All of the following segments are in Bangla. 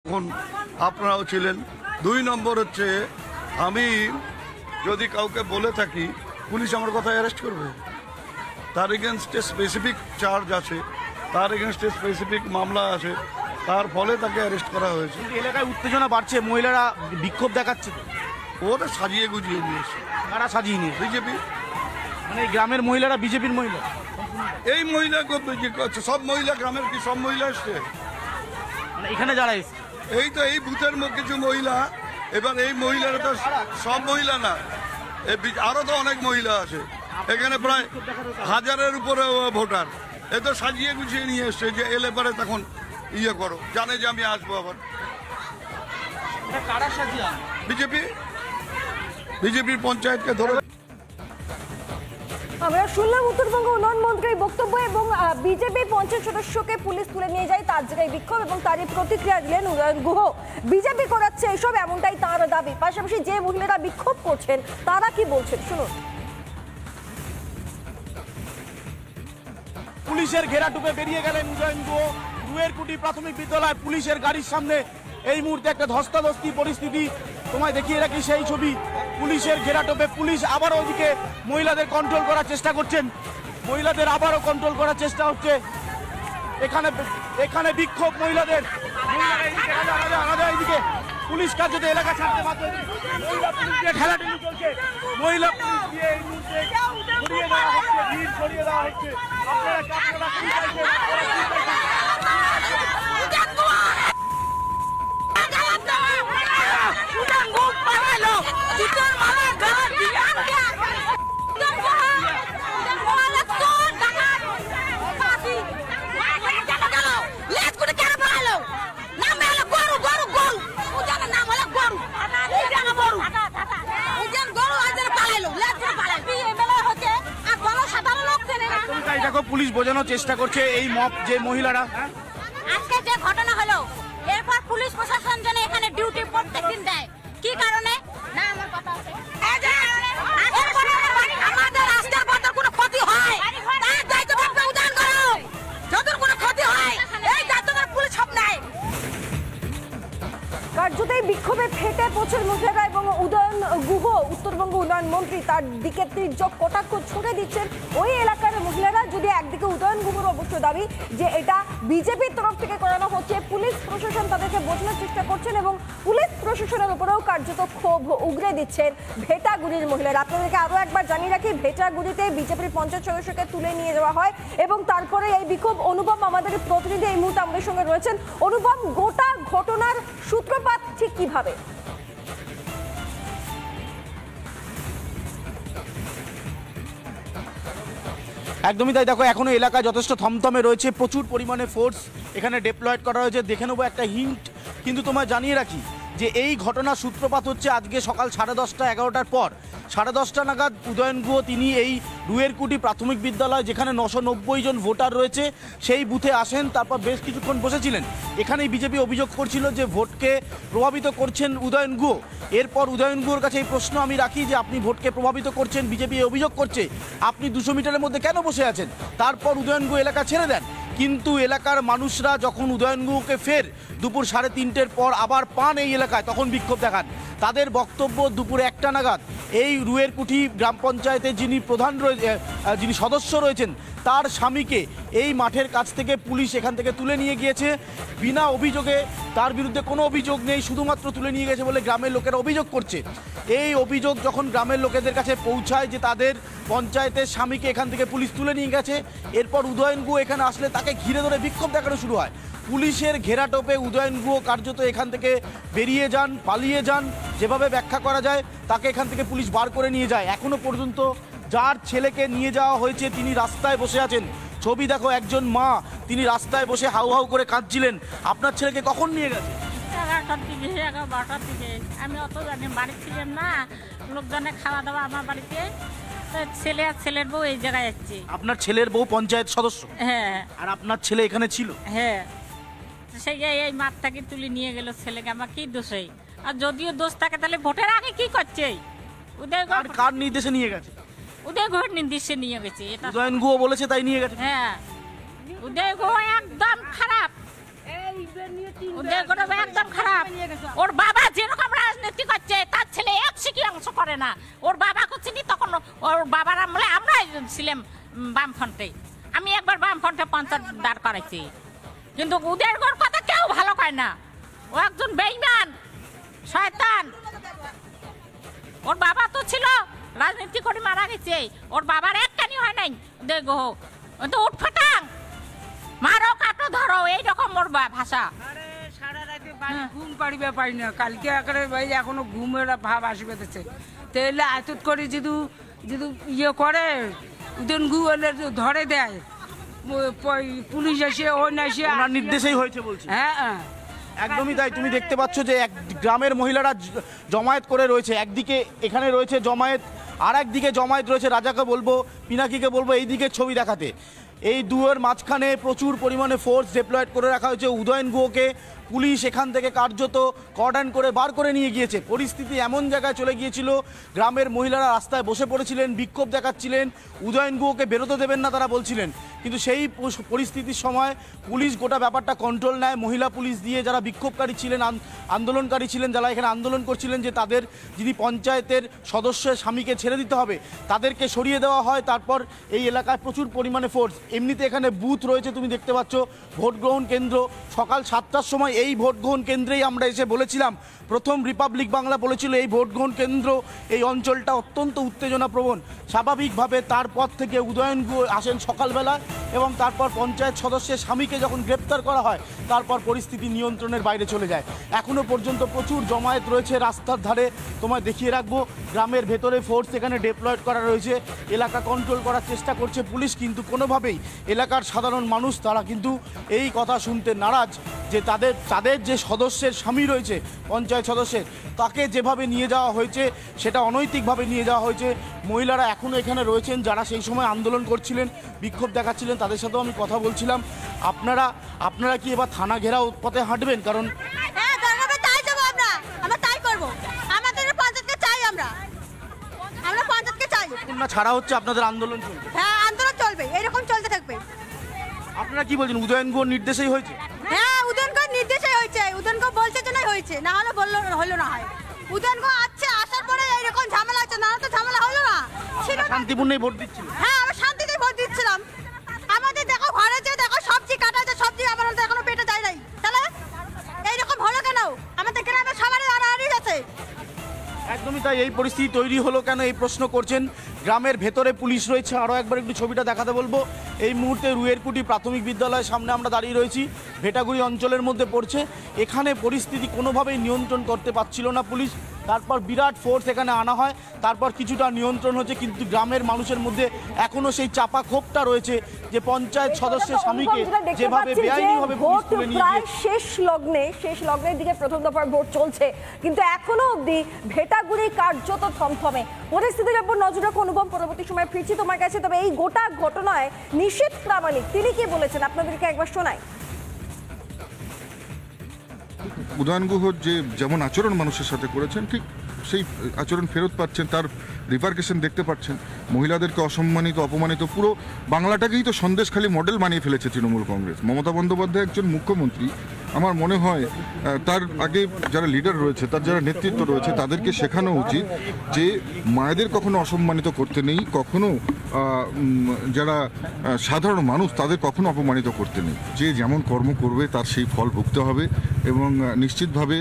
এখন আপনারাও ছিলেন। ২ নম্বর হচ্ছে, আমি যদি কাউকে বলে থাকি পুলিশ আমার কথা অ্যারেস্ট করবে, তার এগেনস্টে স্পেসিফিক চার্জ আছে, তার এগেনস্টে স্পেসিফিক মামলা আছে, তার ফলে তাকে অ্যারেস্ট করা হয়েছে। এলাকায় উত্তেজনা বাড়ছে, মহিলারা বিক্ষোভ দেখাচ্ছে, ওটা সাজিয়ে গুজিয়ে নিয়েছে। কারা সাজিয়ে নিয়ে? বিজেপি। মানে গ্রামের মহিলারা বিজেপির মহিলা? এই মহিলা সব মহিলা, গ্রামের কি সব মহিলা এসছে? মানে এখানে যারা এসছে, এই তো এই বুথের কিছু মহিলা। এবার এই মহিলারা তো সব মহিলা না, আরো তো অনেক মহিলা আছে এখানে, প্রায় 1000-এর উপরে ভোটার। এ তো সাজিয়ে গুছিয়ে নিয়ে এসছে যে এলে পরে তখন ইয়ে করো, জানে যে আমি আসবো আবার। বিজেপির পঞ্চায়েতকে ধরে। আমরা শুনলাম উত্তরবঙ্গ উন্নয়ন মন্ত্রীর বক্তব্য এবং বিজেপি পঞ্চায়েত সদস্যকে পুলিশ তুলে নিয়ে যায়, তার জায়গায় বিক্ষোভ, এবং তারই প্রতিক্রিয়া দিলেন উদয়ন গুহ। বিজেপি করাচ্ছে এসব, এমনটাই তার দাবি। পাশাপাশি যে মহিলারা বিক্ষোভ করছেন তারা কি বলছেন শুনুন। পুলিশের ঘেরাটোপে বেরিয়ে গেলেন উদয়ন গুহ। দুয়েরকুটি প্রাথমিক বিদ্যালয় পুলিশের গাড়ির সামনে এই মুহূর্তে একটা ধস্তাধস্তি পরিস্থিতি। তোমায় দেখিয়ে রাখি সেই ছবি। পুলিশের ঘেরাটোপে পুলিশ আবারও ওদিকে মহিলাদের কন্ট্রোল করার চেষ্টা করছেন, মহিলাদের আবারও কন্ট্রোল করার চেষ্টা হচ্ছে। এখানে বিক্ষোভ মহিলাদের, এদিকে পুলিশ কার্যত এলাকা ছাড়তে বাধ্য, মহিলা পুলিশ দিয়ে ঠেলাঠেলি চলছে, মহিলা পুলিশ দিয়ে এই মুহূর্তে সরিয়ে দেওয়া হচ্ছে, ভিড় সরিয়ে দেওয়া হচ্ছে। আপনারা কি চাইছেন? পুলিশ বোঝানোর চেষ্টা করছে এই মব যে মহিলারা। আজকে যে ঘটনা হলো, এরপর পুলিশ প্রশাসন যেন এখানে ডিউটি প্রত্যেকদিন দেয়। কি কারণে? না আমার কথা আছে, আমাদের রাস্তার পথে কোনো ক্ষতি হয় তার দায়িত্ব উদাহরণ করো। যখন কোনো ক্ষতি হয় এই দায়িত্ব পুলিশ সব নেয়। কার্যতই বিক্ষোভে ফেটে পড়ছেন মহিলারা এবং উদয়ন গুহ, উত্তরবঙ্গ উন্নয়ন মন্ত্রী, তার দিকে তীর্যক কটাক্ষ ছুড়ে দিচ্ছেন ওই এলাকার মহিলারা। যদি একদিকে উদয়ন গুহর অবশ্য দাবি যে এটা বিজেপির তরফ থেকে করানো হচ্ছে, পুলিশ প্রশাসন তাদেরকে বোঝানোর চেষ্টা করছেন এবং পুলিশ প্রশাসনের উপরেও কার্যত ক্ষোভ উগরে দিচ্ছেন ভেটাগুড়ির মহিলারা। আপনাদেরকে আরও একবার জানিয়ে রাখি, ভেটাগুড়িতে বিজেপির পঞ্চায়েত সদস্যকে তুলে নিয়ে যাওয়া হয় এবং তারপরে এই বিক্ষোভ। অনুপম আমাদের প্রতিনিধি এই মুহূর্তে আমাদের সঙ্গে রয়েছেন। অনুপম, গোটা ঘটনার সূত্রপাত ঠিক কিভাবে? একদমই তাই। দেখো, এখনো এলাকা যথেষ্ট থমথমে রয়েছে, প্রচুর পরিমাণে ফোর্স এখানে ডেপ্লয়েড করা হয়েছে। দেখে নেবো একটা হিন্ট, কিন্তু তোমায় জানিয়ে রাখি যে এই ঘটনার সূত্রপাত হচ্ছে আজকে সকাল 10:30 11টার পর। 10:30 নাগাদ উদয়ন গুহ তিনি এই দুয়েরকুটি প্রাথমিক বিদ্যালয়, যেখানে 990 জন ভোটার রয়েছে, সেই বুথে আসেন। তারপর বেশ কিছুক্ষণ বসেছিলেন। এখানেই বিজেপি অভিযোগ করছিল যে ভোটকে প্রভাবিত করছেন উদয়ন গুহ। এরপর উদয়ন গুহর কাছে এই প্রশ্ন আমি রাখি যে আপনি ভোটকে প্রভাবিত করছেন, বিজেপি অভিযোগ করছে, আপনি 200 মিটারের মধ্যে কেন বসে আছেন? তারপর উদয়ন গুহ এলাকা ছেড়ে দেন। কিন্তু এলাকার মানুষরা যখন উদয়ন গুহকে ফের দুপুর 3:30-এর পর আবার পান এই এলাকায়, তখন বিক্ষোভ দেখান। তাদের বক্তব্য দুপুর 1টা নাগাদ এই রুয়েরকুঠি গ্রাম পঞ্চায়েতের যিনি সদস্য রয়েছেন তার স্বামীকে এই মাঠের কাছ থেকে পুলিশ এখান থেকে তুলে নিয়ে গিয়েছে বিনা অভিযোগে। তার বিরুদ্ধে কোনো অভিযোগ নেই, শুধুমাত্র তুলে নিয়ে গেছে বলে গ্রামের লোকেরা অভিযোগ করছে। এই অভিযোগ যখন গ্রামের লোকেদের কাছে পৌঁছায় যে তাদের পঞ্চায়েতের স্বামীকে এখান থেকে পুলিশ তুলে নিয়ে গেছে, এরপর উদয়ন গুহ এখানে আসলে তাকে ঘিরে ধরে বিক্ষোভ দেখানো শুরু হয়। পুলিশের ঘেরাটোপে উদয়ন গুহ কার্যত এখান থেকে বেরিয়ে যান, পালিয়ে যান, যেভাবে ব্যাখ্যা করা যায়। তাকে এখান থেকে পুলিশ বার করে নিয়ে যায়। এখনো পর্যন্ত যার ছেলেকে নিয়ে যাওয়া হয়েছে তিনি রাস্তায় বসে আছেন। ছবি দেখো, একজন মা, তিনি রাস্তায় বসে হাউ হাউ করে কাঁদছিলেন। আপনার ছেলেকে কখন নিয়ে গেছে? 11টার দিকে, 12টার দিকে। আমি অত জানি, বাড়ি ছিলাম না, লোকজনে খাওয়া দাওয়া আমার বাড়িতে। ছেলে আর ছেলের বউ এই জায়গায় যাচ্ছে। আপনার ছেলের বউ পঞ্চায়েত সদস্য? হ্যাঁ। আর আপনার ছেলে এখানে ছিল? হ্যাঁ। সেই এই মাঠটাকে তুলে নিয়ে গেল ছেলেকে। আমার কি দোষ? আর যদিও দোষ থাকে তাহলে ভোটের আগে কি করছে? উদয় কার নির্দেশে নিয়ে গেছে? উদয় গুহ নির্দেশে নিয়ে গেছে। এটা উদয়ন গুহ বলেছে তাই নিয়ে গেছে? হ্যাঁ, উদয় গুহ একদম খারাপ। ওদের কোনো একদম খারাপ। ওর বাবা যেরকম রাজনীতি করছে তার ছেলে এক সিকি অংশ করে না। ওর বাবাকে চিনি, তখন ওর বাবার আমলে আমরাই ছিলাম বামফ্রন্টে। আমি একবার বামফ্রন্টে পঞ্চায়েত দাঁড় করাইছি, কিন্তু ওদের ওর কথা কেউ ভালো কয় না। ও একজন বেঈমান, শয়তান। ওর বাবা তো ছিল রাজনীতি করে মারা গেছে, ওর বাবার একটানি হয় নাই। দেখো ও তো উঠফাটাং, মারো কাটো ধরো, এইরকম ওর ভাষা। সারা রাতে ঘুম পাড়িবে পারি না, কালকে একেবারে এখনো ঘুমের ভাব আসবে তাহলে আয়ত করে যদি যদি ইয়ে করে উদেন গু ধরে দেয় পুলিশ এসে ওই না এসে ওনার নির্দেশেই হয়েছে বলছি। হ্যাঁ হ্যাঁ একদমই তাই। তুমি দেখতে পাচ্ছ যে এক গ্রামের মহিলারা জমায়েত করে রয়েছে, একদিকে এখানে রয়েছে জমায়েত, আর একদিকে জমায়েত রয়েছে। রাজাকে বলবো, পিনাকিকে বলবো এই দিকে ছবি দেখাতে। এই দুয়ের মাঝখানে প্রচুর পরিমাণে ফোর্স ডিপ্লয়েড করে রাখা হয়েছে। উদয়ন গুহকে পুলিশ এখান থেকে কার্যত কর্ডন করে বার করে নিয়ে গিয়েছে। পরিস্থিতি এমন জায়গায় চলে গিয়েছিল, গ্রামের মহিলারা রাস্তায় বসে পড়েছিলেন, বিক্ষোভ দেখাচ্ছিলেন, উদয়ন গুহকে বেরোতে দেবেন না তারা বলছিলেন। কিন্তু সেই পরিস্থিতির সময় পুলিশ গোটা ব্যাপারটা কন্ট্রোল নেয়। মহিলা পুলিশ দিয়ে যারা বিক্ষোভকারী ছিলেন, আন্দোলনকারী ছিলেন, যারা এখানে আন্দোলন করছিলেন যে তাদের যিনি পঞ্চায়েতের সদস্যের স্বামীকে ছেড়ে দিতে হবে, তাদেরকে সরিয়ে দেওয়া হয়। তারপর এই এলাকায় প্রচুর পরিমাণে ফোর্স। এমনিতে এখানে বুথ রয়েছে, তুমি দেখতে পাচ্ছ ভোট গ্রহণ কেন্দ্র। সকাল 7টার সময় এই ভোট গ্রহণ কেন্দ্রেই আমরা এসে বলেছিলাম, প্রথম রিপাবলিক বাংলা বলেছিল এই ভোট গ্রহণ কেন্দ্র, এই অঞ্চলটা অত্যন্ত উত্তেজনাপ্রবণ। স্বাভাবিকভাবে তারপর থেকে উদয়ন গুহ আসেন সকালবেলা, এবং তারপর পঞ্চায়েত সদস্যের স্বামীকে যখন গ্রেপ্তার করা হয়, তারপর পরিস্থিতি নিয়ন্ত্রণের বাইরে চলে যায়। এখনও পর্যন্ত প্রচুর জমায়েত রয়েছে রাস্তার ধারে। তোমায় দেখিয়ে রাখবো, গ্রামের ভেতরে ফোর্স এখানে ডিপ্লয়েড করা রয়েছে, এলাকা কন্ট্রোল করার চেষ্টা করছে পুলিশ। কিন্তু কোনোভাবেই এলাকার সাধারণ মানুষ তারা কিন্তু এই কথা শুনতে নারাজ যে তাদের যে সদস্যের স্বামী রয়েছে পঞ্চায়েত সদস্যের, তাকে যেভাবে নিয়ে যাওয়া হয়েছে সেটা অনৈতিকভাবে নিয়ে যাওয়া হয়েছে। মহিলারা এখনও এখানে রয়েছেন যারা সেই সময় আন্দোলন করছিলেন, বিক্ষোভ দেখাচ্ছিলেন, তাদের সাথেও আমি কথা বলছিলাম। আপনারা কি এবার থানা ঘেরাও পথে হাঁটবেন? কারণ তাই যাবো আমরা তাই করবো, আমাদের পঞ্চায়েতকে চাই, আমরা পঞ্চায়েতকে চাই না ছাড়া হচ্ছে, আপনাদের আন্দোলন চলবে? হ্যাঁ আন্দোলন চলবে, এরকম চলতে থাকবে। আপনারা কি বলছেন, উদয়ন গুহর নির্দেশেই হয়েছে? হ্যাঁ উদয়নগঞ্জ নির্দেশে হয়েছে, উদয়নগঞ্জ বলছে জন্যই হয়েছে, না হলে হলো না হয়। উদয়নগঞ্জ আসার পরে এইরকম ঝামেলা হচ্ছে, না তো ঝামেলা হলো না। শান্তিপূর্ণই ভোট দিচ্ছিল। হ্যাঁ আমরা শান্তিতে ভোট দিচ্ছিলাম। আমাদের দেখো ঘরে যে দেখো সবজি কাটা আছে, সবজি আমার এখনো পেটে যায় নাই, তাহলে এইরকম হলো কেন? আমাদের গ্রামে সবারই আড়াআড়ি আছে। একদমই তাই। এই পরিস্থিতি তৈরি হলো কেন, এই প্রশ্ন করছেন। গ্রামের ভেতরে পুলিশ রয়েছে। আরও একবার একটু ছবিটা দেখাতে বলবো। এই মুহূর্তে রুয়েরকুটি প্রাথমিক বিদ্যালয়ের সামনে আমরা দাঁড়িয়ে রয়েছি, ভেটাগুড়ি অঞ্চলের মধ্যে পড়ছে। এখানে পরিস্থিতি কোনোভাবেই নিয়ন্ত্রণ করতে পারছিল না পুলিশ। তারপর বিরাট ফোর্স এখানে আনা হয়, তারপর কিছুটা নিয়ন্ত্রণ হচ্ছে। কিন্তু গ্রামের মানুষের মধ্যে এখনও সেই চাপা ক্ষোভটা রয়েছে যে পঞ্চায়েত সদস্যের স্বামীকে যেভাবে বেআইনিভাবে পুলিশ তুলে নিয়ে গিয়ে শেষ লগ্নের দিকে প্রথম দফার ভোট চলছে, কিন্তু এখনো অবধি ভেটাগুড়ি কার্যত থমথমে। পরিস্থিতির উপর নজর রাখো অনুপম, পরবর্তী সময় ফিরছি তোমার কাছে। তবে এই গোটা ঘটনায় নিশীথ প্রামাণিক তিনি কি বলেছেন আপনাদেরকে একবার শোনাই। উদয়ন গুহ যেমন আচরণ মানুষের সাথে করেছেন, ঠিক সেই আচরণ ফেরত পাচ্ছেন, তার রিপারকেশন দেখতে পাচ্ছেন। মহিলাদেরকে অসম্মানিত, অপমানিত, পুরো বাংলাটাকেই তো সন্দেশখালী মডেল বানিয়ে ফেলেছে তৃণমূল কংগ্রেস। মমতা বন্দ্যোপাধ্যায় একজন মুখ্যমন্ত্রী, আমার মনে হয় তার আগে যারা লিডার রয়েছে, তার যারা নেতৃত্ব রয়েছে, তাদেরকে শেখানো উচিত যে মায়েদের কখনো অসম্মানিত করতে নেই, কখনো যারা সাধারণ মানুষ তাদের কখনো অপমানিত করতে নেই। যে যেমন কর্ম করবে তার সেই ফল ভুগতে হবে। এবং নিশ্চিতভাবে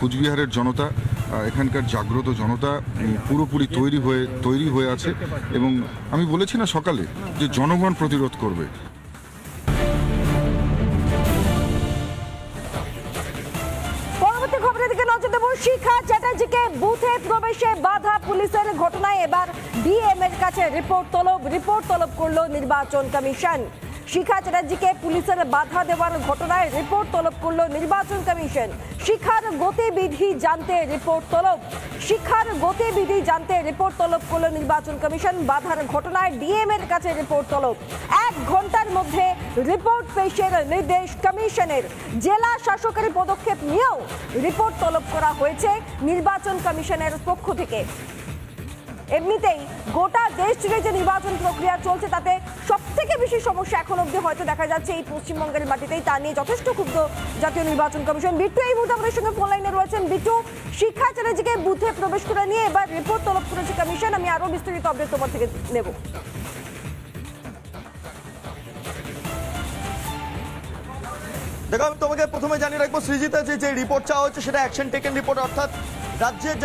কুচবিহারের জনতা, এখানকার জাগ্রত জনতা পুরোপুরি তৈরি হয়ে আছে। এবং আমি বলেছি না সকালে যে জনগণ প্রতিরোধ করবে। পরবর্তী খবরের দিকে নজর দেব। শিখা চ্যাটার্জিকে বুথে প্রবেশে বাধা পুলিশের ঘটনায় এবার ডিএম এর কাছে রিপোর্ট তলব করলো নির্বাচন কমিশন। শিখা চ্যাটার্জিকে পুলিশের বাধা দেওয়ার ঘটনায় রিপোর্ট তলব করলো নির্বাচন কমিশন। শিখার গতিবিধি জানতে রিপোর্ট তলব করলো নির্বাচন কমিশন। বাধার ঘটনায় ডিএম এর কাছে রিপোর্ট তলব। 1 ঘন্টার মধ্যে রিপোর্ট পেশের নির্দেশ কমিশনের। জেলা শাসকের পদক্ষেপ নিয়েও রিপোর্ট তলব করা হয়েছে নির্বাচন কমিশনের পক্ষ থেকে। এমনিতেই গোটা দেশ জুড়ে যে নির্বাচন প্রক্রিয়া চলছে তাতে সব থেকে বেশি সমস্যা এখন অবধি হয়তো দেখা যাচ্ছে এই পশ্চিমবঙ্গের মাটিতেই, তা নিয়ে যথেষ্ট ক্ষুব্ধ জাতীয় নির্বাচন কমিশন। বিট্টু এই মুহূর্তে আমাদের সঙ্গে ফোন লাইনে রয়েছেন। বিট্টু, শিক্ষা চ্যাটার্জিকে বুথে প্রবেশ করে নিয়ে এবার রিপোর্ট তলব করেছে কমিশন, আমি আরো বিস্তারিত আপডেট তোমার থেকে নেব। দেখো, আমি তোমাকে প্রথমে জানিয়ে রাখবো সৃজিতা, যে রিপোর্ট চাওয়া হচ্ছে সেটা অ্যাকশন টেকেন রিপোর্ট, অর্থাৎ রাজ্যের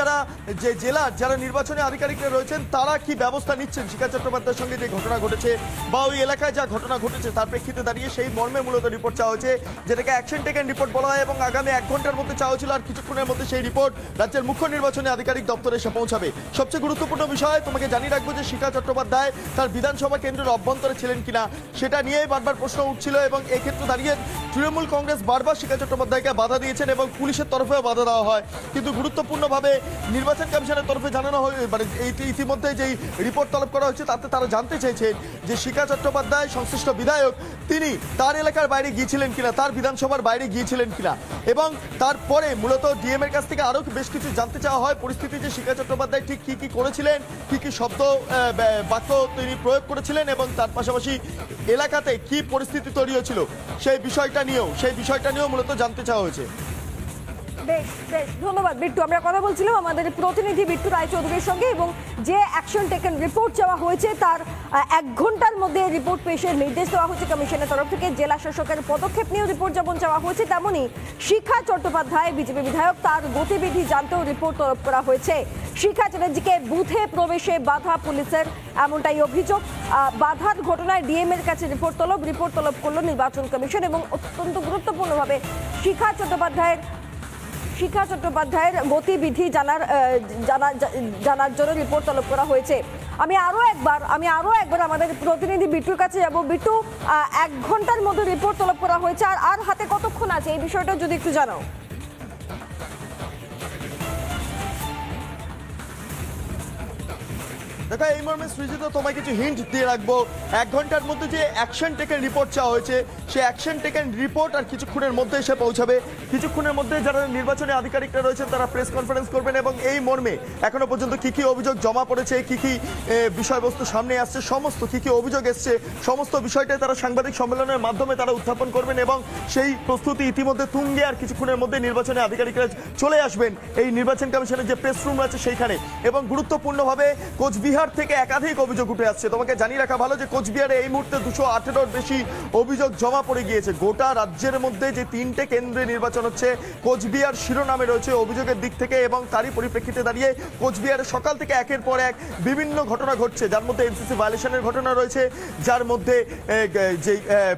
যে জেলার যারা নির্বাচনী আধিকারিকরা রয়েছেন তারা কি ব্যবস্থা নিচ্ছেন শিক্ষা চট্টোপাধ্যায়ের সঙ্গে যে ঘটনা ঘটেছে বা ওই এলাকায় যা ঘটনা ঘটেছে তার প্রেক্ষিতে দাঁড়িয়ে সেই মর্মে মূলত রিপোর্ট চাওয়া হয়েছে, যেটাকে অ্যাকশন টেকেন রিপোর্ট বলা হয়। এবং আগামী 1 ঘন্টার মধ্যে চাওয়া হয়েছিল, আর কিছুক্ষণের মধ্যে সেই রিপোর্ট রাজ্যের মুখ্য নির্বাচনী আধিকারিক দপ্তরে এসে পৌঁছাবে। সবচেয়ে গুরুত্বপূর্ণ বিষয় তোমাকে জানিয়ে রাখবো যে শিক্ষা চট্টোপাধ্যায় তার বিধানসভা কেন্দ্রের অভ্যন্তরে ছিলেন কিনা সেটা নিয়েই বারবার প্রশ্ন উঠছিল, এবং এক্ষেত্রে দাঁড়িয়ে তৃণমূল কংগ্রেস বারবার শিক্ষা চট্টোপাধ্যায়কে বাধা দিয়েছেন এবং পুলিশের তরফেও বাধা দেওয়া হয়। কিন্তু গুরুত্বপূর্ণভাবে নির্বাচন কমিশনের তরফে জানানো হয়, মানে ইতিমধ্যে যেই রিপোর্ট তলব করা হচ্ছে তাতে তারা জানতে চেয়েছেন যে শিক্ষা চট্টোপাধ্যায় সংশ্লিষ্ট বিধায়ক তিনি তার এলাকার বাইরে গিয়েছিলেন কিনা, তার বিধানসভার বাইরে গিয়েছিলেন কিনা, এবং তারপরে মূলত ডিএম এর কাছ থেকে আরও বেশ কিছু জানতে চাওয়া হয় পরিস্থিতি, যে শিক্ষা চট্টোপাধ্যায় ঠিক কি কি করেছিলেন, কি কি শব্দ বাক্য তিনি প্রয়োগ করেছিলেন, এবং তার পাশাপাশি এলাকাতে কি পরিস্থিতি তৈরি হয়েছিল সেই বিষয়টা নিয়েও মূলত জানতে চাওয়া হয়েছে। বেশ বেশ ধন্যবাদ বিট্টু। আমরা কথা বলছিলাম আমাদের প্রতিনিধি বিট্টু রায়চৌধুরীর সঙ্গে, এবং যে অ্যাকশন টেকেন রিপোর্ট চাওয়া হয়েছে তার 1 ঘন্টার মধ্যে রিপোর্ট পেশের নির্দেশ দেওয়া হয়েছে কমিশনের তরফ থেকে। জেলা শাসকের পদক্ষেপ নিয়েও রিপোর্ট যেমন চাওয়া হয়েছে, তেমনই শিক্ষা চট্টোপাধ্যায় বিজেপি বিধায়ক তার গতিবিধি জানতেও রিপোর্ট তলব করা হয়েছে। শিক্ষা চ্যাটার্জিকে বুথে প্রবেশে বাধা পুলিশের, এমনটাই অভিযোগ। বাধার ঘটনায় ডিএম এর কাছে রিপোর্ট তলব করলো নির্বাচন কমিশন, এবং অত্যন্ত গুরুত্বপূর্ণভাবে শিক্ষা চট্টোপাধ্যায়ের গতিবিধি জানার জন্য রিপোর্ট তলব করা হয়েছে। আমি আরো একবার আমাদের প্রতিনিধি বিট্টুর কাছে যাব। বিট্টু, 1 ঘন্টার মধ্যে রিপোর্ট তলব করা হয়েছে, আর হাতে কতক্ষণ আছে এই বিষয়টা যদি একটু জানাও। দেখো, এই মর্মে সৃজিত তোমায় কিছু হিন্ট দিয়ে রাখবো। 1 ঘন্টার মধ্যে যে অ্যাকশন টেকেন রিপোর্ট চাওয়া হয়েছে সেই অ্যাকশন টেকেন রিপোর্ট আর কিছুক্ষণের মধ্যে এসে পৌঁছাবে। কিছুক্ষণের মধ্যে যারা নির্বাচনী আধিকারিকরা রয়েছেন তারা প্রেস কনফারেন্স করবেন, এবং এই মর্মে এখনো পর্যন্ত কি কি অভিযোগ জমা পড়েছে, কি কি বিষয়বস্তু সামনে আসছে, সমস্ত কি কি অভিযোগ এসছে সমস্ত বিষয়টাই তারা সাংবাদিক সম্মেলনের মাধ্যমে তারা উত্থাপন করবেন, এবং সেই প্রস্তুতি ইতিমধ্যে তুঙ্গে। আর কিছুক্ষণের মধ্যে নির্বাচনী আধিকারিকরা চলে আসবেন এই নির্বাচন কমিশনের যে প্রেস রুম আছে সেইখানে। এবং গুরুত্বপূর্ণভাবে কোচবিহার থেকে একাধিক অভিযোগ উঠে আসছে। তোমাকে জানিয়ে রাখা ভালো যে কোচবিহারে এই মুহূর্তে 218-র বেশি অভিযোগ জমা পড়ে গিয়েছে। গোটা রাজ্যের মধ্যে যে 3টে কেন্দ্রে নির্বাচন হচ্ছে কোচবিহার শিরোনামে রয়েছে অভিযোগের দিক থেকে, এবং তারই পরিপ্রেক্ষিতে দাঁড়িয়ে কোচবিহারে সকাল থেকে একের পর এক বিভিন্ন ঘটনা ঘটছে, যার মধ্যে এনসিসি ভায়োলেশনের ঘটনা রয়েছে, যার মধ্যে যে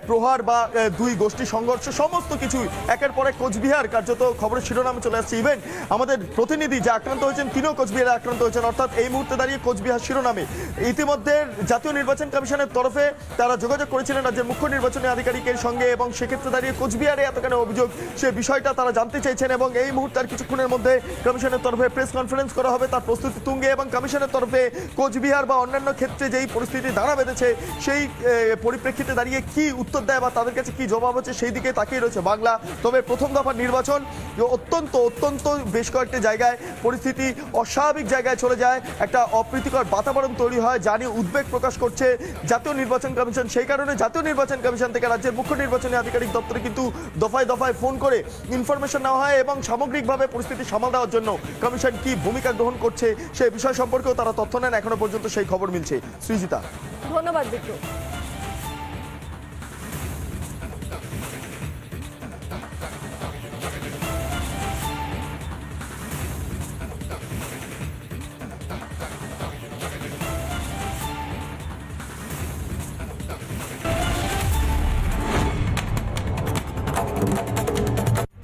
প্রহার বা 2 গোষ্ঠী সংঘর্ষ, সমস্ত কিছুই একের পর এক কোচবিহার কার্যত খবরের শিরোনামে চলে আসছে। ইভেন আমাদের প্রতিনিধি যে আক্রান্ত হয়েছেন তিনিও কোচবিহারে আক্রান্ত হয়েছেন, অর্থাৎ এই মুহূর্তে দাঁড়িয়ে কোচবিহার শিরোনামে। ইতিমধ্যে জাতীয় নির্বাচন কমিশনের তরফে তারা যোগাযোগ করেছিলেন রাজ্যের মুখ্য নির্বাচনী আধিকারিকের সঙ্গে, এবং সেক্ষেত্রে দাঁড়িয়ে কোচবিহারে এতখানি অভিযোগ সে বিষয়টা তারা জানতে চাইছেন। এবং এই মুহূর্তে আর কিছুক্ষণের মধ্যে কমিশনের তরফে প্রেস কনফারেন্স করা হবে, তার প্রস্তুতি তুঙ্গে, এবং কমিশনের তরফে কোচবিহার বা অন্যান্য ক্ষেত্রে যেই পরিস্থিতি দাঁড়া বেঁধেছে সেই পরিপ্রেক্ষিতে দাঁড়িয়ে কি উত্তর দেয় বা তাদের কাছে কি জবাব হচ্ছে সেই দিকে তাকিয়ে রয়েছে বাংলা। তবে প্রথম দফার নির্বাচন অত্যন্ত বেশ কয়েকটি জায়গায় পরিস্থিতি অস্বাভাবিক জায়গায় চলে যায়, একটা অপ্রীতিকর বাতাবরণ তৈরি হয়, যা নিয়ে উদ্বেগ প্রকাশ করছে জাতীয় নির্বাচন কমিশন। সেই কারণে জাতীয় নির্বাচন কমিশন থেকে রাজ্যের মুখ্য নির্বাচনী আধিকারিক দপ্তরে কিন্তু দফায় দফায় ফোন করে ইনফরমেশন নেওয়া হয়, এবং সামগ্রিকভাবে পরিস্থিতি সামাল দেওয়ার জন্য কমিশন কি ভূমিকা গ্রহণ করছে সেই বিষয় সম্পর্কেও তারা তথ্য নেন। এখনো পর্যন্ত সেই খবর মিলছে। সৃজিতা, ধন্যবাদ বিট্টু।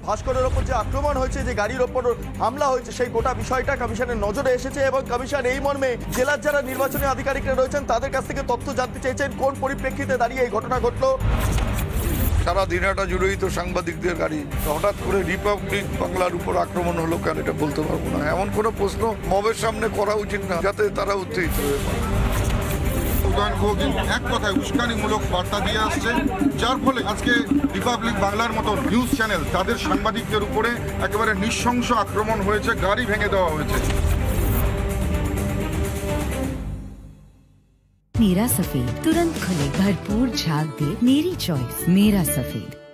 ভাস্করের ওপর যে আক্রমণ হয়েছে, যে গাড়ির ওপর হামলা হয়েছে, সেই গোটা বিষয়টা কমিশনের নজরে এসেছে, এবং কমিশন এই মর্মে জেলার যারা নির্বাচনী আধিকারিকরা রয়েছেন তাদের কাছ থেকে তথ্য জানতে চেয়েছেন কোন পরিপ্রেক্ষিতে দাঁড়িয়ে এই ঘটনা ঘটলো। সারা দিনটা জুড়েই তো সাংবাদিকদের গাড়ি, হঠাৎ করে রিপাবলিক বাংলার উপর আক্রমণ হলো কেন এটা বলতে পারবো না। এমন কোনো প্রশ্ন মবের সামনে করা উচিত না, যাতে তারা উত্তেজিত হয়ে পড়ে। এক কথায় উস্কানিমূলক বার্তা দিয়ে আসছে, যার ফলে আজকে রিপাবলিক বাংলার মতো নিউজ চ্যানেল তাদের সাংবাদিকদের উপরে একেবারে নৃশংস আক্রমণ হয়েছে, গাড়ি ভেঙে দেওয়া হয়েছে। हीरा सफेद तुरंत खुले, भरपूर झाग दे, मेरी चॉइस मेरा सफेद।